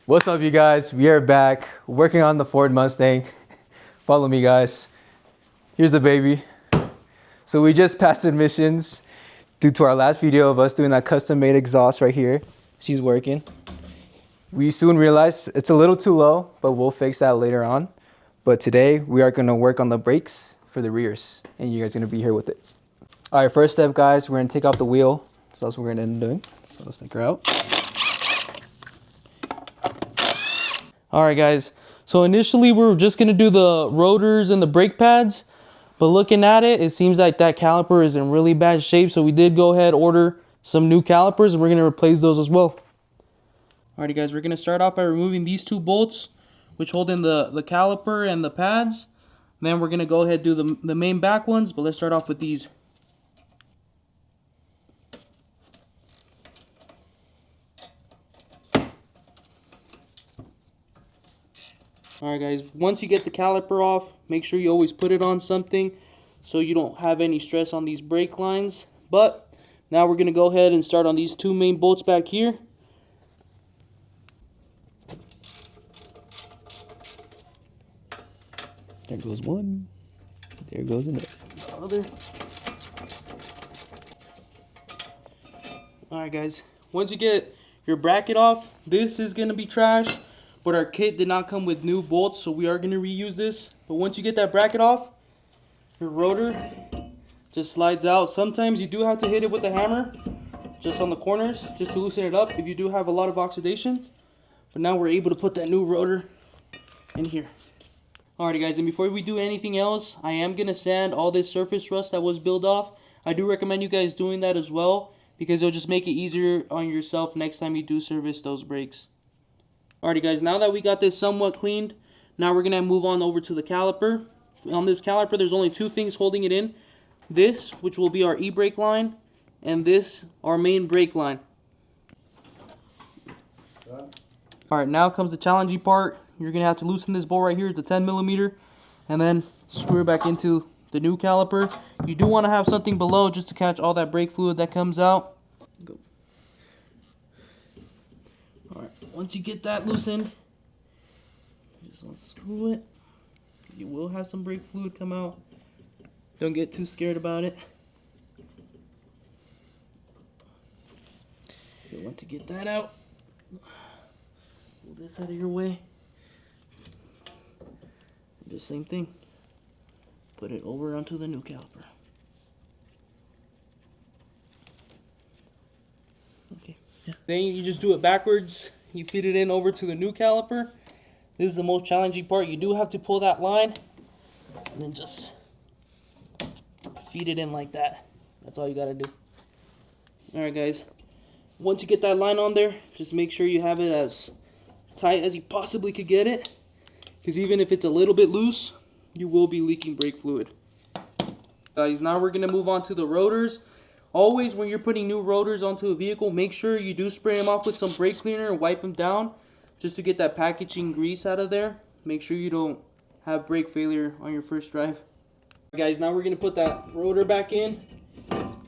What's up, you guys? We are back working on the Ford Mustang. Follow me, guys. Here's the baby. So we just passed admissions due to our last video of us doing that custom-made exhaust right here. She's working. We soon realized it's a little too low, but we'll fix that later on. But today we are going to work on the brakes for the rears, and you guys are going to be here with it. All right, first step, guys, we're going to take off the wheel. So that's what we're going to end up doing. So let's take her out. All right, guys. So initially we were just going to do the rotors and the brake pads, but looking at it, it seems like that caliper is in really bad shape. So we did go ahead, order some new calipers, and we're going to replace those as well. Alrighty, guys, we're going to start off by removing these two bolts, which hold in the caliper and the pads. Then we're going to go ahead and do the main back ones, but let's start off with these. Alright, guys, once you get the caliper off, make sure you always put it on something so you don't have any stress on these brake lines. But now we're going to go ahead and start on these two main bolts back here. There goes one. There goes another. Alright, guys, once you get your bracket off, this is going to be trash. But our kit did not come with new bolts, so we are going to reuse this. But once you get that bracket off, your rotor just slides out. Sometimes you do have to hit it with a hammer, just on the corners, just to loosen it up if you do have a lot of oxidation. But now we're able to put that new rotor in here. Alrighty, guys, and before we do anything else, I am going to sand all this surface rust that was built off. I do recommend you guys doing that as well, because it'll just make it easier on yourself next time you do service those brakes. Alrighty, guys, now that we got this somewhat cleaned, now we're going to move on over to the caliper. On this caliper, there's only two things holding it in. This, which will be our e-brake line, and this, our main brake line. Alright, now comes the challenging part. You're going to have to loosen this bolt right here. It's a 10mm, and then screw it back into the new caliper. You do want to have something below just to catch all that brake fluid that comes out. Go. Alright, once you get that loosened, just unscrew it. You will have some brake fluid come out. Don't get too scared about it. Okay, once you get that out, move this out of your way. Just same thing. Put it over onto the new caliper. Okay. Yeah. Then you just do it backwards. You feed it in over to the new caliper. This is the most challenging part. You do have to pull that line and then just feed it in like that. That's all you gotta do. Alright, guys. Once you get that line on there, just make sure you have it as tight as you possibly could get it. Because even if it's a little bit loose, you will be leaking brake fluid. Guys, now we're going to move on to the rotors. Always when you're putting new rotors onto a vehicle, make sure you do spray them off with some brake cleaner and wipe them down just to get that packaging grease out of there. Make sure you don't have brake failure on your first drive. Guys, now we're going to put that rotor back in.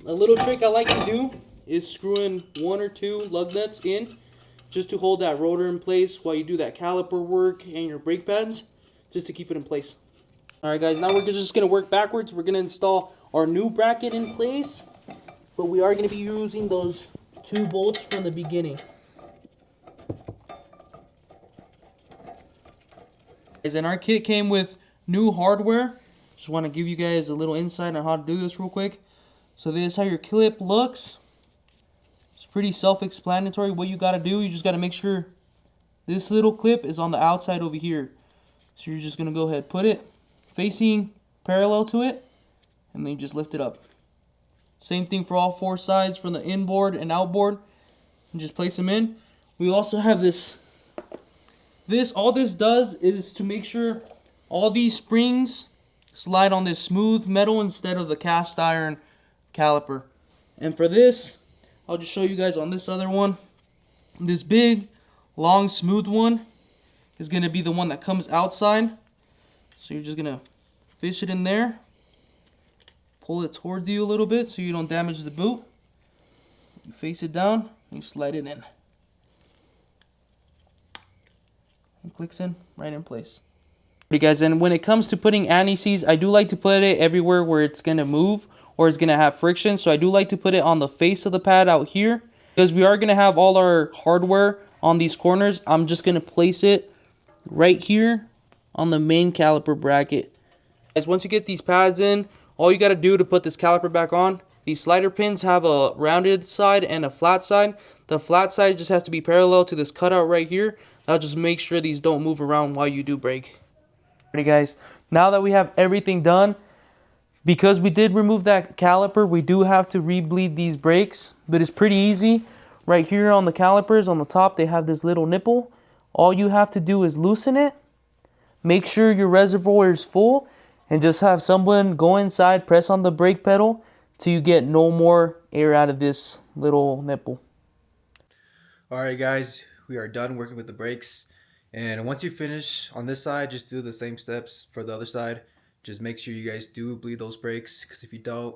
A little trick I like to do is screw in 1 or 2 lug nuts in just to hold that rotor in place while you do that caliper work and your brake pads, just to keep it in place. Alright, guys, now we're just going to work backwards. We're going to install our new bracket in place, but we are going to be using those 2 bolts from the beginning. Guys, and our kit came with new hardware. Just want to give you guys a little insight on how to do this real quick. So this is how your clip looks. It's pretty self-explanatory. What you got to do, you just got to make sure this little clip is on the outside over here. So you're just going to go ahead, put it facing parallel to it, and then you just lift it up. Same thing for all 4 sides from the inboard and outboard. And just place them in. We also have this. All this does is to make sure all these springs slide on this smooth metal instead of the cast iron caliper. And for this, I'll just show you guys on this other one. This big, long, smooth one is going to be the one that comes outside. So you're just going to fish it in there. Pull it towards you a little bit so you don't damage the boot. You face it down and you slide it in. clicks in right in place. Alright guys, and when it comes to putting anti-seize, I do like to put it everywhere where it's going to move or it's going to have friction. So I do like to put it on the face of the pad out here, because we are going to have all our hardware on these corners. I'm just going to place it right here on the main caliper bracket. Guys, once you get these pads in, all you got to do to put this caliper back on, these slider pins have a rounded side and a flat side. The flat side just has to be parallel to this cutout right here. That'll just make sure these don't move around while you do brake. Alrighty guys, now that we have everything done, because we did remove that caliper, we do have to re-bleed these brakes, but it's pretty easy. Right here on the calipers, on the top, they have this little nipple. All you have to do is loosen it, make sure your reservoir is full, and just have someone go inside, press on the brake pedal till you get no more air out of this little nipple. Alright guys, we are done working with the brakes. And once you finish on this side, just do the same steps for the other side. Just make sure you guys do bleed those brakes, because if you don't,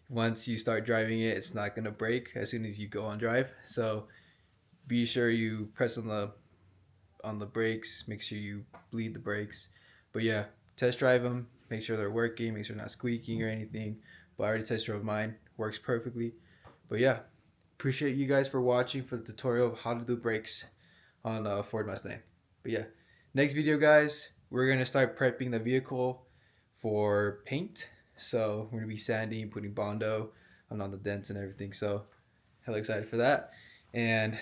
once you start driving it, it's not going to brake as soon as you go on drive. So be sure you press on the brakes, make sure you bleed the brakes. But yeah, test drive them, make sure they're working, make sure they're not squeaking or anything. But I already test drove mine, works perfectly. But yeah, appreciate you guys for watching for the tutorial of how to do brakes on a Ford Mustang. But yeah, next video guys, we're gonna start prepping the vehicle for paint. So we're gonna be sanding, putting Bondo on the dents and everything. So hella excited for that. And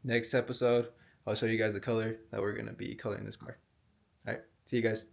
next episode, I'll show you guys the color that we're gonna be coloring this car. All right, see you guys.